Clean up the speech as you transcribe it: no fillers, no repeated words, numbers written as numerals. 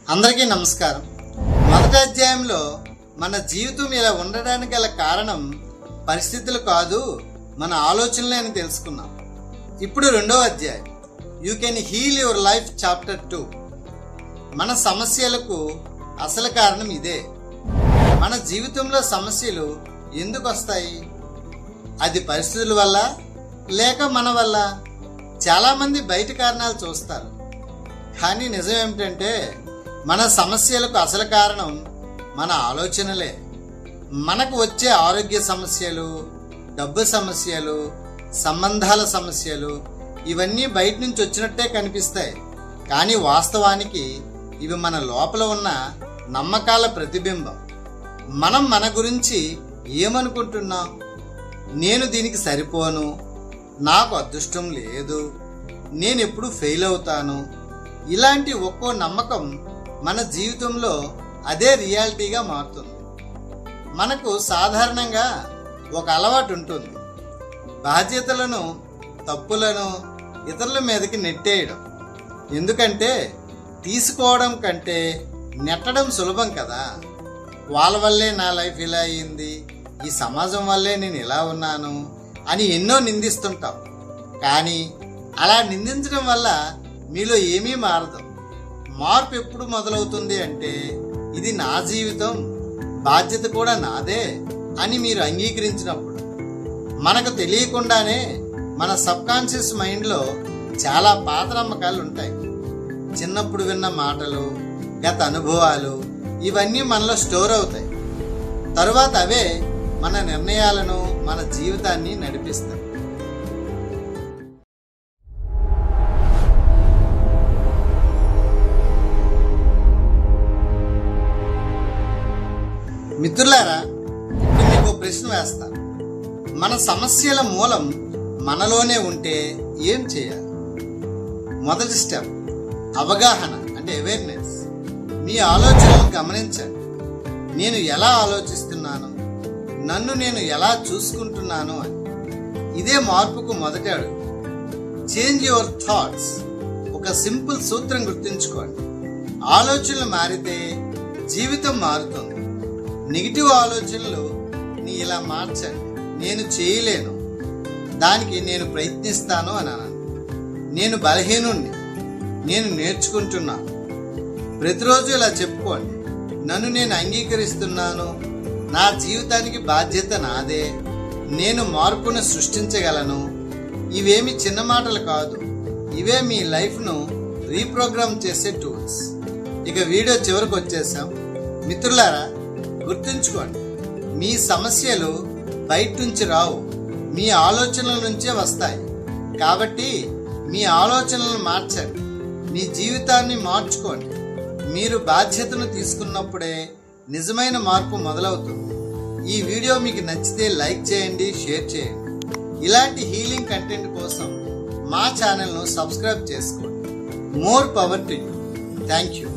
అందరికీ నమస్కారం. మొదటి అధ్యాయంలో మన జీవితం ఇలా ఉండడానికి గల కారణం పరిస్థితులు కాదు, మన ఆలోచనలే అని తెలుసుకున్నాం. ఇప్పుడు రెండో అధ్యాయం, you can heal your life chapter 2. మన సమస్యలకు అసలు కారణం ఇదే. మన జీవితంలో సమస్యలు ఎందుకు వస్తాయి? అది పరిస్థితుల వల్ల లేక మన వల్ల? చాలామంది బయట కారణాలు చూస్తారు, కానీ నిజం ఏమిటంటే మన సమస్యలకు అసలు కారణం మన ఆలోచనలే. మనకు వచ్చే ఆరోగ్య సమస్యలు, డబ్బు సమస్యలు, సంబంధాల సమస్యలు ఇవన్నీ బయట నుంచి వచ్చినట్టే కనిపిస్తాయి, కానీ వాస్తవానికి ఇవి మన లోపల ఉన్న నమ్మకాల ప్రతిబింబం. మనం మన గురించి ఏమనుకుంటున్నాం? నేను దీనికి సరిపోను, నాకు అదృష్టం లేదు, నేను ఎప్పుడు ఫెయిల్ అవుతాను. ఇలాంటి ఒక్కో నమ్మకం మన జీవితంలో అదే రియాలిటీగా మారుతుంది. మనకు సాధారణంగా ఒక అలవాటు ఉంటుంది, బాధ్యతలను, తప్పులను ఇతరుల మీదకి నెట్టేయడం. ఎందుకంటే తీసుకోవడం కంటే నెట్టడం సులభం కదా. వాళ్ళ వల్లే నా లైఫ్ ఇలా అయింది, ఈ సమాజం వల్లే నేను ఇలా ఉన్నాను అని ఎన్నో నిందిస్తుంటాం. కానీ అలా నిందించడం వల్ల మీలో ఏమీ మారదు. మార్పు ఎప్పుడు మొదలవుతుంది అంటే, ఇది నా జీవితం, బాధ్యత కూడా నాదే అని మీరు అంగీకరించినప్పుడు. మనకు తెలియకుండానే మన సబ్కాన్షియస్ మైండ్లో చాలా పాత నమ్మకాలు ఉంటాయి. చిన్నప్పుడు విన్న మాటలు, గత అనుభవాలు ఇవన్నీ మనలో స్టోర్ అవుతాయి. తరువాత అవే మన నిర్ణయాలను, మన జీవితాన్ని నడిపిస్తాయి. మిత్రులారా, ఇప్పుడు మీకు ప్రశ్న వేస్తాను. మన సమస్యల మూలం మనలోనే ఉంటే ఏం చేయాలి? మొదటి స్టెప్ అవగాహన, అంటే అవేర్నెస్. మీ ఆలోచనలు గమనించండి. నేను ఎలా ఆలోచిస్తున్నాను, నన్ను నేను ఎలా చూసుకుంటున్నాను అని. ఇదే మార్పుకు మొదటి అడుగు. Change your thoughts. ఒక సింపుల్ సూత్రం గుర్తుంచుకోండి, ఆలోచనలు మారితే జీవితం మారుతుంది. నెగిటివ్ ఆలోచనలు నీ ఇలా మార్చండి. నేను చేయలేను, దానికి నేను ప్రయత్నిస్తాను అని అన్నాను. నేను బలహీనుణ్ణి, నేను నేర్చుకుంటున్నాను. ప్రతిరోజు ఇలా చెప్పుకోండి, నన్ను నేను అంగీకరిస్తున్నాను, నా జీవితానికి బాధ్యత నాదే, నేను మార్పును సృష్టించగలను. ఇవేమి చిన్న మాటలు కాదు, ఇవే మీ లైఫ్ను రీప్రోగ్రామ్ చేసే టూల్స్. ఇక వీడియో చివరికి వచ్చేసాం. మిత్రులారా, గుర్తుంచుకోండి, మీ సమస్యలు బయట నుంచి రావు, మీ ఆలోచనల నుంచే వస్తాయి. కాబట్టి మీ ఆలోచనలను మార్చండి, మీ జీవితాన్ని మార్చుకోండి. మీరు బాధ్యతను తీసుకున్నప్పుడే నిజమైన మార్పు మొదలవుతుంది. ఈ వీడియో మీకు నచ్చితే లైక్ చేయండి, షేర్ చేయండి. ఇలాంటి హీలింగ్ కంటెంట్ కోసం మా ఛానల్ను సబ్స్క్రైబ్ చేసుకోండి. More power to you. Thank you.